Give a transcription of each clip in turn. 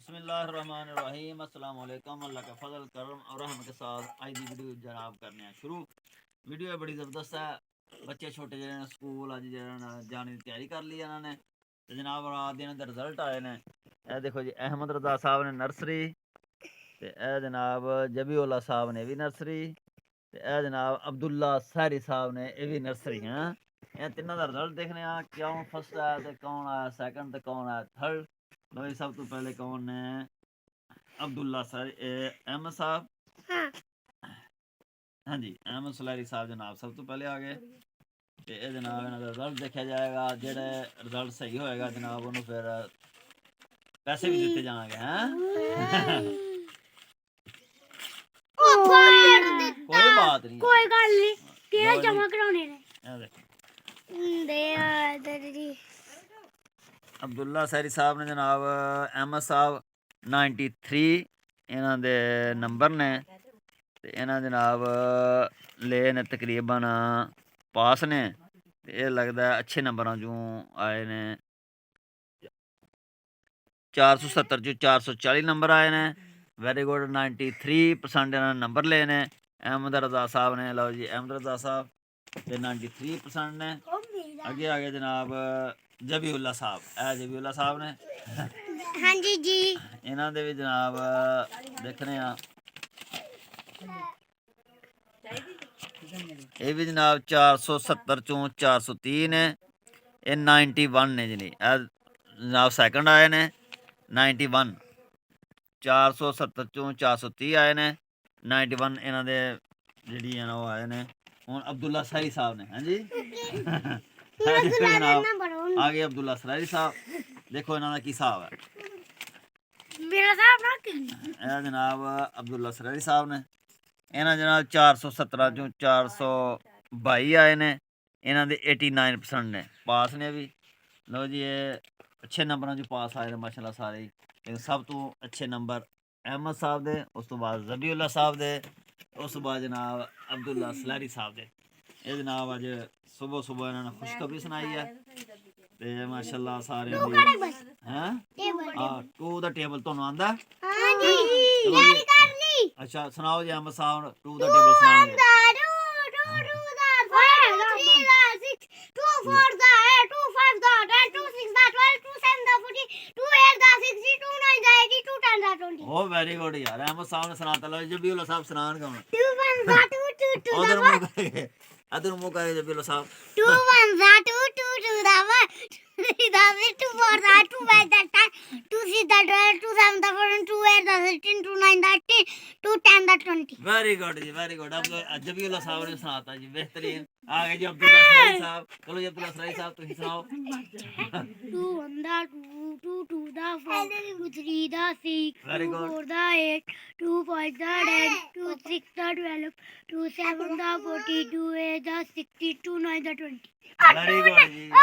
बिस्मिल्लाहिर्रहमानिर्रहीम अस्सलाम वालेकुम। अल्लाह का फजल करम और रहम के साथ आज दी वीडियो जनाब करने हैं शुरू। वीडियो बड़ी ज़बरदस्त है। बच्चे छोटे जो स्कूल अज जाने की तैयारी कर ली इन्होंने तो जनाब रात दिन दे रिजल्ट आए ने। यह देखो जी अहमद रजा साहब ने नर्सरी ते यह जनाब जबीउल्ला साहब ने भी नर्सरी ते यह जनाब अब्दुल्ला सहरी साहब ने यह भी नर्सरी हैं। यह तिन्हों का रिजल्ट देखने क्यों फर्स्ट आया तो कौन आया सैकंड तो कौन आया थर्ड। भाई सब तो पहले कौन ने अब्दुल्ला अहमद साहब। हाँ जी अहमद सलारी साहब जनाब सब तो पहले आ गए तो ये जनाब इन्हों का रिजल्ट देखा जाएगा। जेड़ा रिजल्ट सही होएगा जनाब उन्होंने फिर पैसे भी दिते जाएंगे हैं। कोई बात नहीं कोई गल नहीं क्या जमा कराने ने। अब्दुल्ला सहरी साहब ने जनाब अहमद साहब 93 इन्हों दे नंबर ने ते इन्हों जनाब ले ने तकरीबन पास ने ये लगता है अच्छे नंबर चों आए ने 470 चो 440 नंबर आए ने। वेरी गुड 93% इन्होंने नंबर ले ने। अहमद रजा साहब ने लो जी अहमद रजा साहब ते 93% ने। अगे आ गए जनाब जबीउल्ला साहब जबीउल्ला साहब ने। हाँ जी जी इन्हों दे भी जनाब देखने ये भी जनाब 470 चों 430 ने। ये 91 ने जी जनाब सैकंड आए ने 91 470 चों 430 आए ने 91 इन्हों दे जी आए ने। हूँ अब्दुल्ला सहरी साहब ने हाँ जी जनाब आ गए अब्दुल्ला सहरी साहब। देखो इन्हों का की हिसाब है जनाब अब्दुल्ला सहरी साहब ने। इन्हों जनाब 417 चों 422 आए ने। इन्हों दे 89% ने पास ने भी। लो जी ये अच्छे नंबरों च पास आए ने माशाल्लाह सारे। लेकिन सब तो अच्छे नंबर अहमद साहब दे उस तो बाद जबीउल्ला साहब दे उस तो बाद जनाब अब्दुल्ला सहरी साहब दे। ये जनाब अज सुबह सुबह इन्होंने खुशखबरी सुनाई है ते माशाल्लाह सारे हैं। टू दा टेबल तुहानू आंदा? अच्छा सुनाओ जी अहमद साहब टू दा टेबल सुनाओ। ओ वेरी गुड यार अहमद साहब ने सुनाता। लो जबीउल्ला साहब सुनान कौन उधर मुंह करके अदर मुंह करे जबीउल्ला साहब 2 1 2 2 2 da 1 3 da 2 4 da 2 5 da 10 2 6 da 12 2 7 da 14 2 8 da 16 2 9 da 18 2 10 da 20। Very good जी वेरी गुड। अब जबीउल्ला साहब ने सुनाता जी बेहतरीन। आ गए जी अब्दुल्ला सहरी साहब। चलो जी अब्दुल्ला सहरी साहब तुम सुनाओ। 2 1 da 2 2 2 da 4 2 3 da 6 2 4 da 8 2 5 da 10 2 6 da 12 2 7 da 40 2 8 da 60 2 9 da 20। Very good जी 2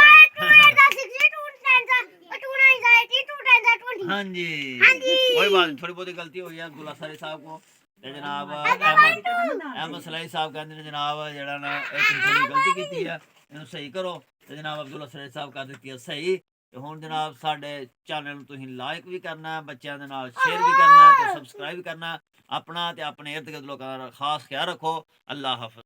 8 da 60 2 10 da 2 9 da 80 2 10 da 20। हाँ जी कोई बात नहीं थोड़ी बहुत गलती हुई है अब्दुल्ला सहरी साहब को। जनाब अहमद सलाई साहब कहते हैं जनाब जरा ना थोड़ी गलती की है इन्हों सही करो तो जनाब अब्दुल्ला सलाई साहब कर दी है सही। तो हुण जनाब साडे चैनल तुसीं लाइक भी करना है बच्चों के नाल शेयर भी करना है तो सबसक्राइब भी करना अपना ते अपने इर्द गिर्द लोगों का खास ख्याल रखो। अल्लाह हाफिज़।